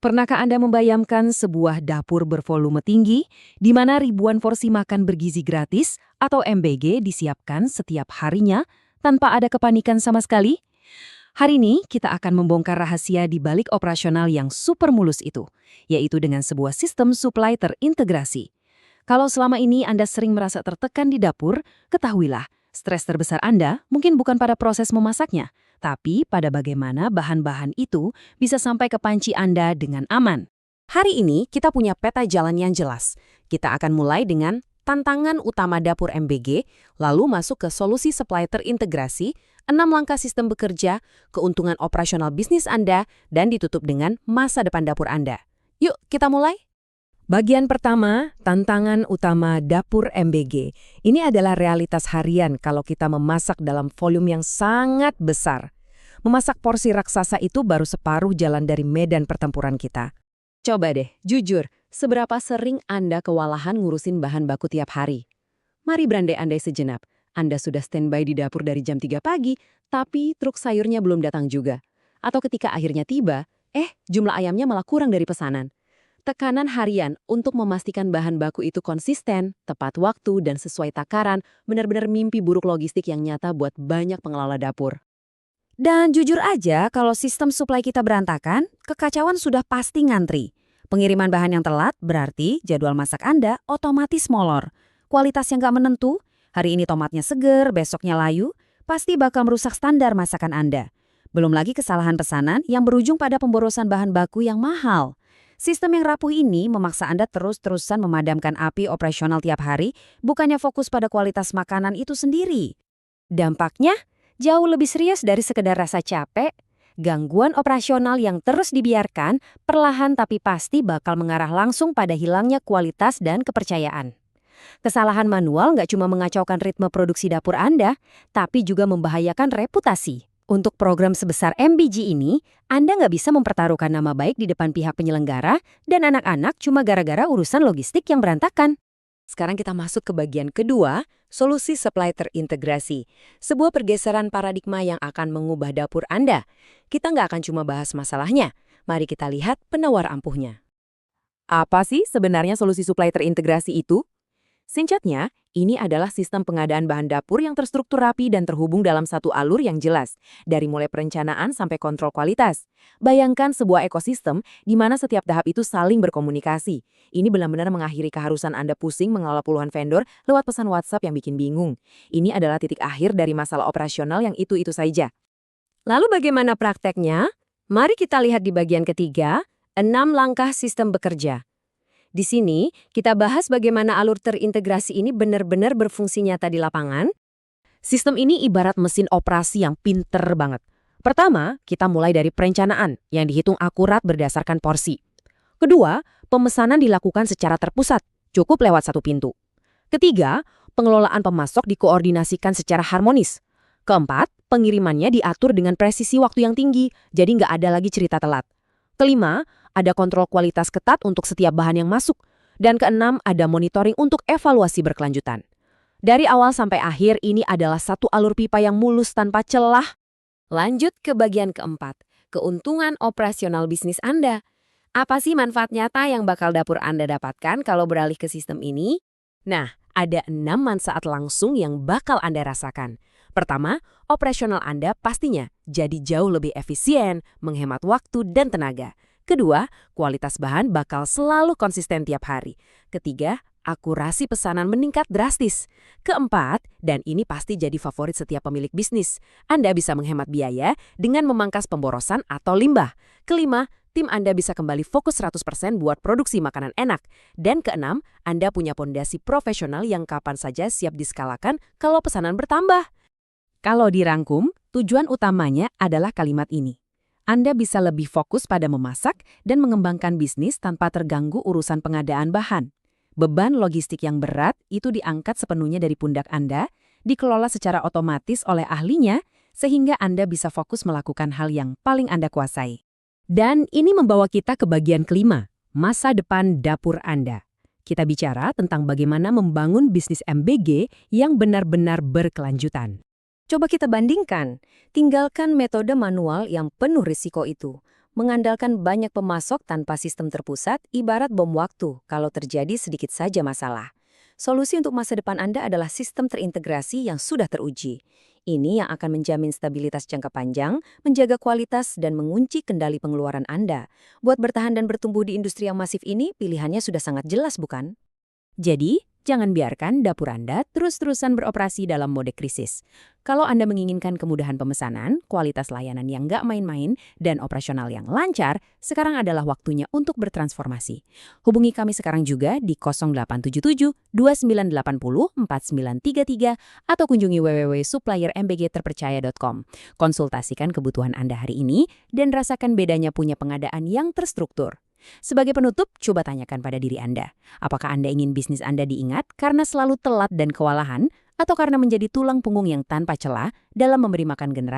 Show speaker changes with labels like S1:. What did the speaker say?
S1: Pernahkah Anda membayangkan sebuah dapur bervolume tinggi, di mana ribuan porsi makan bergizi gratis atau MBG disiapkan setiap harinya tanpa ada kepanikan sama sekali? Hari ini kita akan membongkar rahasia di balik operasional yang super mulus itu, yaitu dengan sebuah sistem supply terintegrasi. Kalau selama ini Anda sering merasa tertekan di dapur, ketahuilah, stres terbesar Anda mungkin bukan pada proses memasaknya, tapi pada bagaimana bahan-bahan itu bisa sampai ke panci Anda dengan aman. Hari ini kita punya peta jalan yang jelas. Kita akan mulai dengan tantangan utama dapur MBG, lalu masuk ke solusi supply terintegrasi, 6 langkah sistem bekerja, keuntungan operasional bisnis Anda, dan ditutup dengan masa depan dapur Anda. Yuk, kita mulai. Bagian pertama, tantangan utama dapur MBG. Ini adalah realitas harian kalau kita memasak dalam volume yang sangat besar. Memasak porsi raksasa itu baru separuh jalan dari medan pertempuran kita. Coba deh, jujur, seberapa sering Anda kewalahan ngurusin bahan baku tiap hari? Mari berandai-andai sejenak. Anda sudah standby di dapur dari jam 3 pagi, tapi truk sayurnya belum datang juga. Atau ketika akhirnya tiba, jumlah ayamnya malah kurang dari pesanan. Tekanan harian untuk memastikan bahan baku itu konsisten, tepat waktu, dan sesuai takaran benar-benar mimpi buruk logistik yang nyata buat banyak pengelola dapur. Dan jujur aja, kalau sistem suplai kita berantakan, kekacauan sudah pasti ngantri. Pengiriman bahan yang telat berarti jadwal masak Anda otomatis molor. Kualitas yang nggak menentu, hari ini tomatnya seger, besoknya layu, pasti bakal merusak standar masakan Anda. Belum lagi kesalahan pesanan yang berujung pada pemborosan bahan baku yang mahal. Sistem yang rapuh ini memaksa Anda terus-terusan memadamkan api operasional tiap hari, bukannya fokus pada kualitas makanan itu sendiri. Dampaknya jauh lebih serius dari sekedar rasa capek. Gangguan operasional yang terus dibiarkan, perlahan tapi pasti bakal mengarah langsung pada hilangnya kualitas dan kepercayaan. Kesalahan manual nggak cuma mengacaukan ritme produksi dapur Anda, tapi juga membahayakan reputasi. Untuk program sebesar MBG ini, Anda nggak bisa mempertaruhkan nama baik di depan pihak penyelenggara dan anak-anak cuma gara-gara urusan logistik yang berantakan. Sekarang kita masuk ke bagian kedua, solusi supply terintegrasi. Sebuah pergeseran paradigma yang akan mengubah dapur Anda. Kita nggak akan cuma bahas masalahnya, mari kita lihat penawar ampuhnya. Apa sih sebenarnya solusi supply terintegrasi itu? Singkatnya, ini adalah sistem pengadaan bahan dapur yang terstruktur rapi dan terhubung dalam satu alur yang jelas, dari mulai perencanaan sampai kontrol kualitas. Bayangkan sebuah ekosistem di mana setiap tahap itu saling berkomunikasi. Ini benar-benar mengakhiri keharusan Anda pusing mengelola puluhan vendor lewat pesan WhatsApp yang bikin bingung. Ini adalah titik akhir dari masalah operasional yang itu-itu saja. Lalu bagaimana prakteknya? Mari kita lihat di bagian ketiga, 6 langkah sistem bekerja. Di sini, kita bahas bagaimana alur terintegrasi ini benar-benar berfungsi nyata di lapangan. Sistem ini ibarat mesin operasi yang pinter banget. Pertama, kita mulai dari perencanaan yang dihitung akurat berdasarkan porsi. Kedua, pemesanan dilakukan secara terpusat, cukup lewat satu pintu. Ketiga, pengelolaan pemasok dikoordinasikan secara harmonis. Keempat, pengirimannya diatur dengan presisi waktu yang tinggi, jadi nggak ada lagi cerita telat. Kelima, ada kontrol kualitas ketat untuk setiap bahan yang masuk. Dan keenam, ada monitoring untuk evaluasi berkelanjutan. Dari awal sampai akhir, ini adalah satu alur pipa yang mulus tanpa celah. Lanjut ke bagian keempat, keuntungan operasional bisnis Anda. Apa sih manfaat nyata yang bakal dapur Anda dapatkan kalau beralih ke sistem ini? Nah, ada 6 manfaat langsung yang bakal Anda rasakan. Pertama, operasional Anda pastinya jadi jauh lebih efisien, menghemat waktu dan tenaga. Kedua, kualitas bahan bakal selalu konsisten tiap hari. Ketiga, akurasi pesanan meningkat drastis. Keempat, dan ini pasti jadi favorit setiap pemilik bisnis, Anda bisa menghemat biaya dengan memangkas pemborosan atau limbah. Kelima, tim Anda bisa kembali fokus 100% buat produksi makanan enak. Dan keenam, Anda punya pondasi profesional yang kapan saja siap diskalakan kalau pesanan bertambah. Kalau dirangkum, tujuan utamanya adalah kalimat ini. Anda bisa lebih fokus pada memasak dan mengembangkan bisnis tanpa terganggu urusan pengadaan bahan. Beban logistik yang berat itu diangkat sepenuhnya dari pundak Anda, dikelola secara otomatis oleh ahlinya, sehingga Anda bisa fokus melakukan hal yang paling Anda kuasai. Dan ini membawa kita ke bagian kelima, masa depan dapur Anda. Kita bicara tentang bagaimana membangun bisnis MBG yang benar-benar berkelanjutan. Coba kita bandingkan, tinggalkan metode manual yang penuh risiko itu.
S2: Mengandalkan banyak pemasok tanpa sistem terpusat ibarat bom waktu kalau terjadi sedikit saja masalah. Solusi untuk masa depan Anda adalah sistem terintegrasi yang sudah teruji. Ini yang akan menjamin stabilitas jangka panjang, menjaga kualitas, dan mengunci kendali pengeluaran Anda. Buat bertahan dan bertumbuh di industri yang masif ini, pilihannya sudah sangat jelas, bukan?
S1: Jadi, jangan biarkan dapur Anda terus-terusan beroperasi dalam mode krisis. Kalau Anda menginginkan kemudahan pemesanan, kualitas layanan yang nggak main-main, dan operasional yang lancar, sekarang adalah waktunya untuk bertransformasi. Hubungi kami sekarang juga di 0877 2980 4933 atau kunjungi www.suppliermbgterpercaya.com. Konsultasikan kebutuhan Anda hari ini dan rasakan bedanya punya pengadaan yang terstruktur. Sebagai penutup, coba tanyakan pada diri Anda. Apakah Anda ingin bisnis Anda diingat karena selalu telat dan kewalahan, atau karena menjadi tulang punggung yang tanpa celah dalam memberi makan generasi